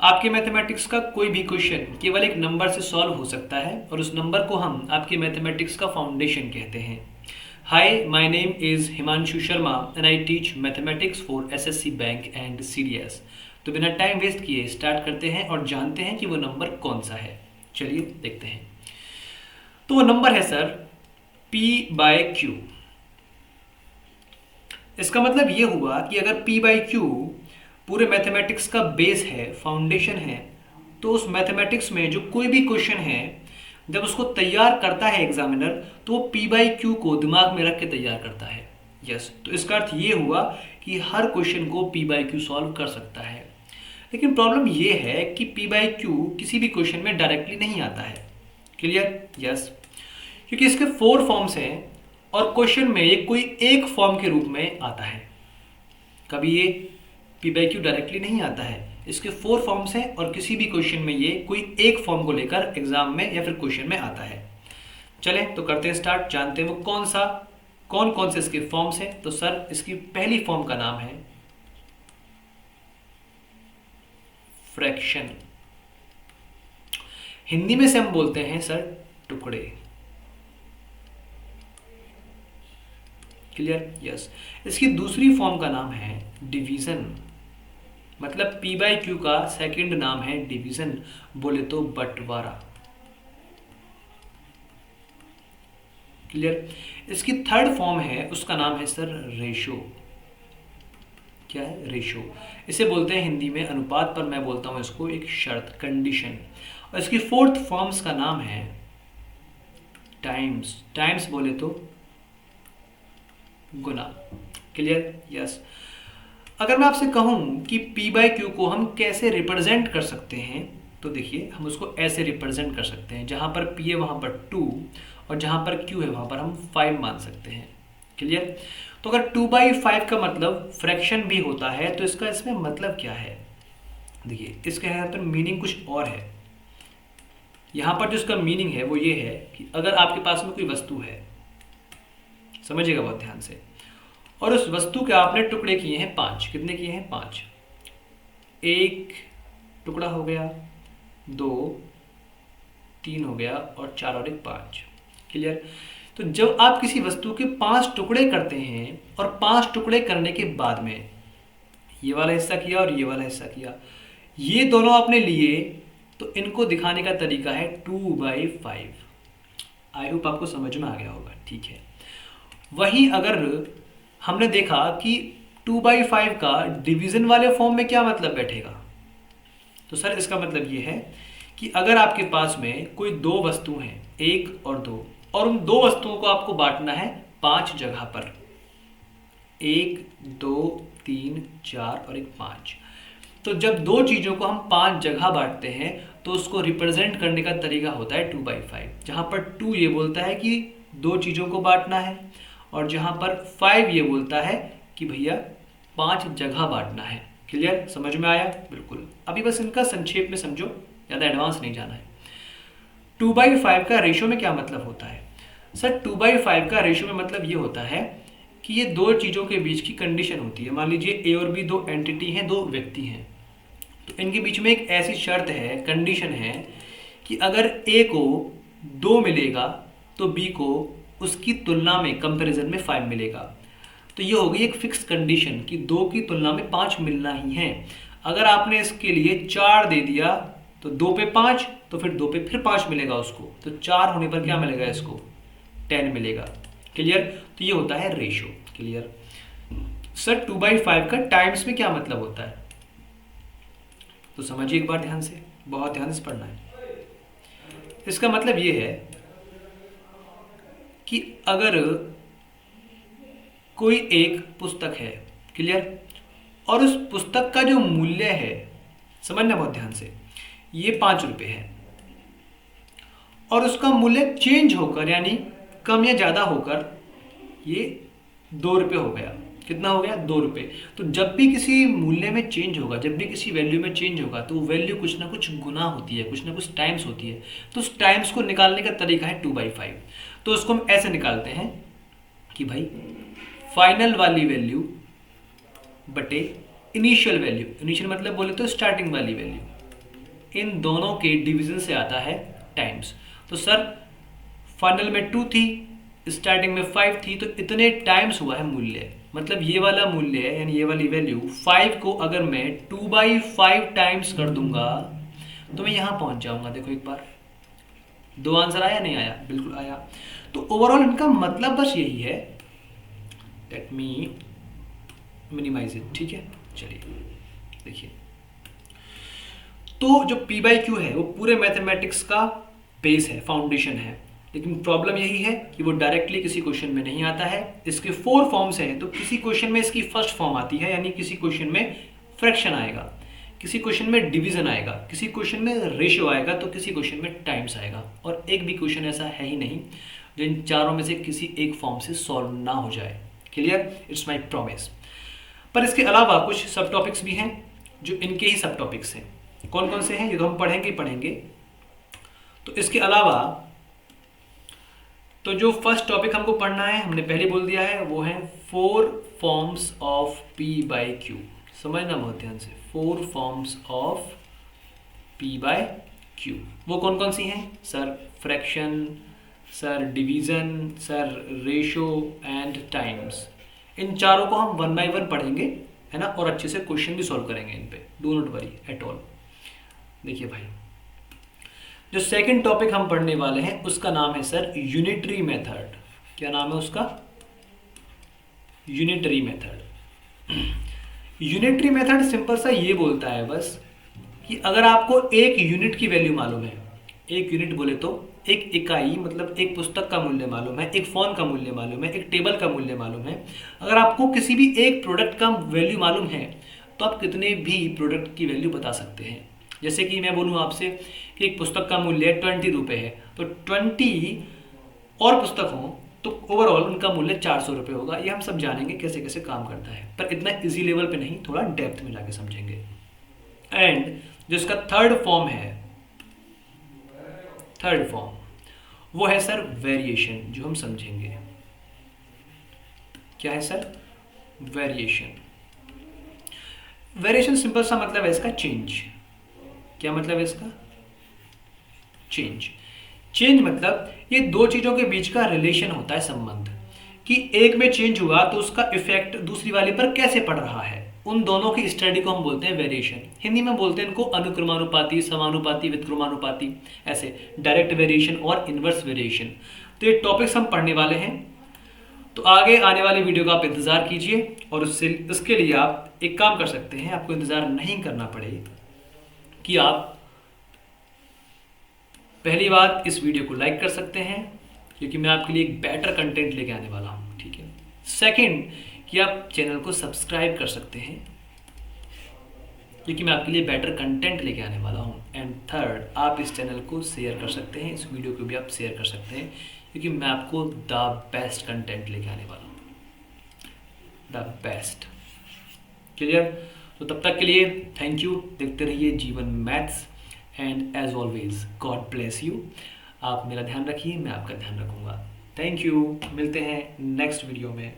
आपके मैथमेटिक्स का कोई भी क्वेश्चन केवल एक नंबर से सॉल्व हो सकता है और उस नंबर को हम आपके मैथमेटिक्स का फाउंडेशन कहते हैं। Hi, my name is Himanshu Sharma and I teach mathematics for SSC bank and CDS. तो बिना टाइम वेस्ट किए स्टार्ट करते हैं और जानते हैं कि वो नंबर कौन सा है। चलिए देखते हैं। तो वो नंबर है सर p/q। इसका मतलब ये हुआ कि अगर p/q पूरे मैथमेटिक्स का बेस है, फाउंडेशन है, तो उस मैथमेटिक्स में जो कोई भी क्वेश्चन है जब उसको तैयार करता है एग्जामिनर, तो वो p/q को दिमाग में रख के तैयार करता है। यस, तो इसका अर्थ ये हुआ कि हर क्वेश्चन को p/q सॉल्व कर सकता है। लेकिन प्रॉब्लम ये है कि p/q किसी भी क्वेश्चन में डायरेक्टली नहीं आता है। क्लियर? यस, क्योंकि इसके 4 फॉर्म्स हैं और क्वेश्चन में ये कोई एक फॉर्म के रूप में आता है। कभी ये p/q डायरेक्टली नहीं आता है, इसके 4 फॉर्म्स हैं और किसी भी क्वेश्चन में ये कोई एक फॉर्म को लेकर एग्जाम में या फिर क्वेश्चन में आता है। चलें तो करते हैं स्टार्ट, जानते हैं वो कौन कौन से इसके फॉर्म्स हैं। तो सर इसकी पहली फॉर्म का नाम है फ्रैक्शन। हिंदी में से हम बोलते हैं सर टुकड़े। क्लियर? यस। इसकी दूसरी फॉर्म का नाम है डिवीजन। मतलब p/q का सेकंड नाम है डिवीजन, बोले तो बंटवारा। क्लियर? इसकी थर्ड फॉर्म है, उसका नाम है सर रेशो। क्या है? रेशो। इसे बोलते हैं हिंदी में अनुपात, पर मैं बोलता हूं इसको एक शर्त, कंडीशन। और इसकी फोर्थ फॉर्म्स का नाम है टाइम्स। टाइम्स बोले तो गुना। क्लियर? यस। अगर मैं आपसे कहूं कि p/q को हम कैसे रिप्रेजेंट कर सकते हैं, तो देखिए हम उसको ऐसे रिप्रेजेंट कर सकते हैं, जहां पर p है वहां पर 2 और जहां पर q है वहां पर हम 5 मान सकते हैं। क्लियर? तो अगर 2/5 का मतलब फ्रैक्शन भी होता है, तो इसका इसमें मतलब क्या है? देखिए इसके यहाँ पर मीनिंग कुछ और है। यहाँ पर जो इसका मीनिंग है वो ये है कि अगर आपके पास में कोई वस्तु है, समझिएगा बहुत ध्यान से, और उस वस्तु के आपने टुकड़े किए हैं 5। कितने किए हैं? 5। एक टुकड़ा हो गया, 2, 3 हो गया और 4 और 1 5। क्लियर? तो जब आप किसी वस्तु के 5 टुकड़े करते हैं और 5 टुकड़े करने के बाद में ये वाला हिस्सा किया और ये वाला हिस्सा किया, ये दोनों आपने लिए, तो इनको दिखाने का तरीका है 2/5। आई होप आपको समझ में आ गया होगा। ठीक है। वहीं अगर हमने देखा कि 2/5 का डिवीजन वाले फॉर्म में क्या मतलब बैठेगा, तो सर इसका मतलब ये है कि अगर आपके पास में कोई 2 वस्तु हैं, 1 और 2, और उन 2 वस्तुओं को आपको बांटना है 5 जगह पर, 1, 2, 3, 4 और 1 5। तो जब 2 चीज़ों को हम 5 जगह बांटते हैं तो उसको रिप्रेजेंट करने का तरीका होता है 2/5, जहाँ पर 2 ये बोलता है कि 2 चीज़ों को बांटना है, और जहाँ पर 5 ये बोलता है कि भैया 5 जगह बांटना है। क्लियर? समझ में आया? बिल्कुल। अभी बस इनका संक्षेप में समझो, ज़्यादा एडवांस नहीं जाना है। 2/5 का रेशो में क्या मतलब होता है? सर 2/5 का रेशो में मतलब ये होता है कि ये 2 चीज़ों के बीच की कंडीशन होती है। मान लीजिए ए और बी 2 एंटिटी हैं, 2 व्यक्ति हैं, तो इनके बीच में एक ऐसी शर्त है, कंडीशन है कि अगर ए को 2 मिलेगा तो बी को उसकी तुलना में, कंपैरिजन में 5 मिलेगा। तो ये हो गई एक फिक्स कंडीशन कि 2 की तुलना में 5 मिलना ही है। अगर आपने इसके लिए 4 दे दिया तो 2 पे 5, तो फिर 2 पे फिर 5 मिलेगा उसको, तो 4 होने पर क्या मिलेगा इसको? 10 मिलेगा। क्लियर? तो ये होता है रेशो। क्लियर? सर 2/5 का टाइम्स में क्या मतलब होता है? तो समझिए एक बार ध्यान से, बहुत ध्यान से पढ़ना है। इसका मतलब ये है कि अगर कोई एक पुस्तक है, क्लियर, और उस पुस्तक का जो मूल्य है, समझना बहुत ध्यान से, ये 5 रुपये है, और उसका मूल्य चेंज होकर यानी कम या ज़्यादा होकर ये 2 रुपये हो गया। कितना हो गया? 2 रुपये। तो जब भी किसी मूल्य में चेंज होगा, जब भी किसी वैल्यू में चेंज होगा, तो वो वैल्यू कुछ ना कुछ गुना होती है, कुछ ना कुछ टाइम्स होती है। तो उस टाइम्स को निकालने का तरीका है 2/5। तो उसको हम ऐसे निकालते हैं कि भाई फाइनल वाली वैल्यू बटे इनिशियल वैल्यू। इनिशियल मतलब बोले तो स्टार्टिंग वाली वैल्यू। इन दोनों के डिवीजन से आता है टाइम्स। तो सर फाइनल में 2 थी, स्टार्टिंग में 5 थी, तो इतने टाइम्स हुआ है मूल्य, मतलब ये वाला मूल्य है यानी ये वाली वैल्यू 5 को अगर मैं 2/5 टाइम्स कर दूंगा तो मैं यहाँ पहुँच जाऊँगा। देखो एक बार 2 आंसर आया नहीं आया, बिल्कुल आया। तो ओवरऑल इनका मतलब बस यही है, लेट मी मिनिमाइज इट, ठीक है। चलिए देखिए, तो जो पी बाई क्यू है वो पूरे मैथमेटिक्स का बेस है, फाउंडेशन है, लेकिन प्रॉब्लम यही है कि वो डायरेक्टली किसी क्वेश्चन में नहीं आता है। इसके 4 फॉर्म्स हैं, तो किसी क्वेश्चन में इसकी फर्स्ट फॉर्म आती है, यानी किसी क्वेश्चन में फ्रैक्शन आएगा, किसी क्वेश्चन में डिवीजन आएगा, किसी क्वेश्चन में रेशियो आएगा, तो किसी क्वेश्चन में टाइम्स आएगा, और एक भी क्वेश्चन ऐसा है ही नहीं जो इन चारों में से किसी एक फॉर्म से सॉल्व ना हो जाए। क्लियर? It's my promise. पर इसके अलावा कुछ सब टॉपिक्स भी हैं जो इनके ही सब टॉपिक्स हैं। कौन कौन से हैं ये तो हम पढ़ेंगे। तो इसके अलावा तो जो फर्स्ट टॉपिक हमको पढ़ना है हमने पहले बोल दिया है, वो है 4 forms of P by Q. समझना बहुत ध्यान से, 4 forms of P by Q. वो कौन कौन सी हैं sir? Fraction, sir division, sir ratio and times. इन चारों को हम 1 बाय 1 पढ़ेंगे, है ना, और अच्छे से क्वेश्चन भी सॉल्व करेंगे इन पे, do not worry at all. देखिए भाई, जो सेकंड टॉपिक हम पढ़ने वाले हैं उसका नाम है सर यूनिटरी मेथड। क्या नाम है उसका? Unitary method. Unitary method simple सा ये बोलता है बस कि अगर आपको एक यूनिट की वैल्यू मालूम है, एक यूनिट बोले तो एक इकाई, मतलब एक पुस्तक का मूल्य मालूम है, एक फोन का मूल्य मालूम है, एक टेबल का मूल्य मालूम है, अगर आपको किसी भी एक प्रोडक्ट का वैल्यू मालूम है तो आप कितने भी प्रोडक्ट की वैल्यू बता सकते हैं। जैसे कि मैं बोलूँ आपसे कि एक पुस्तक का मूल्य 20 रुपये है, तो 20 और पुस्तक हो तो ओवरऑल उनका मूल्य 400 रुपये होगा। ये हम सब जानेंगे कैसे कैसे काम करता है, पर इतना इजी लेवल पे नहीं, थोड़ा डेप्थ में जाके समझेंगे। एंड जो इसका थर्ड फॉर्म है, थर्ड फॉर्म वो है सर वेरिएशन, जो हम समझेंगे। क्या है सर? वेरिएशन। वेरिएशन सिंपल सा मतलब है इसका चेंज। क्या मतलब है इसका? चेंज। चेंज मतलब ये दो चीजों के बीच का रिलेशन होता है, संबंध, कि एक में चेंज हुआ तो उसका इफेक्ट दूसरी वाले पर कैसे पड़ रहा है। उन दोनों की स्टडी को हम बोलते हैं वेरिएशन। हिंदी में बोलते हैं इनको अनुक्रमानुपाती, समानुपाती, व्युत्क्रमानुपाती, ऐसे डायरेक्ट वेरिएशन और इनवर्स वेरिएशन। तो ये टॉपिक्स हम पढ़ने वाले हैं, तो आगे आने वाली वीडियो का आप इंतजार कीजिए। और इसके लिए आप एक काम कर सकते हैं, आपको इंतजार नहीं करना पड़े, कि आप पहली बात इस वीडियो को लाइक कर सकते हैं, क्योंकि मैं आपके लिए एक बेटर कंटेंट लेके आने वाला हूँ, ठीक है। सेकंड, कि आप चैनल को सब्सक्राइब कर सकते हैं, क्योंकि मैं आपके लिए बेटर कंटेंट लेके आने वाला हूँ। एंड थर्ड, आप इस चैनल को शेयर कर सकते हैं, इस वीडियो को भी आप शेयर कर सकते हैं, क्योंकि मैं आपको द बेस्ट कंटेंट लेके आने वाला हूँ, द बेस्ट। क्लियर? तो तब तक के लिए थैंक यू। देखते रहिए Jeevan maths, and as always God bless you. आप मेरा ध्यान रखिए, मैं आपका ध्यान रखूँगा। Thank you. मिलते हैं नेक्स्ट वीडियो में।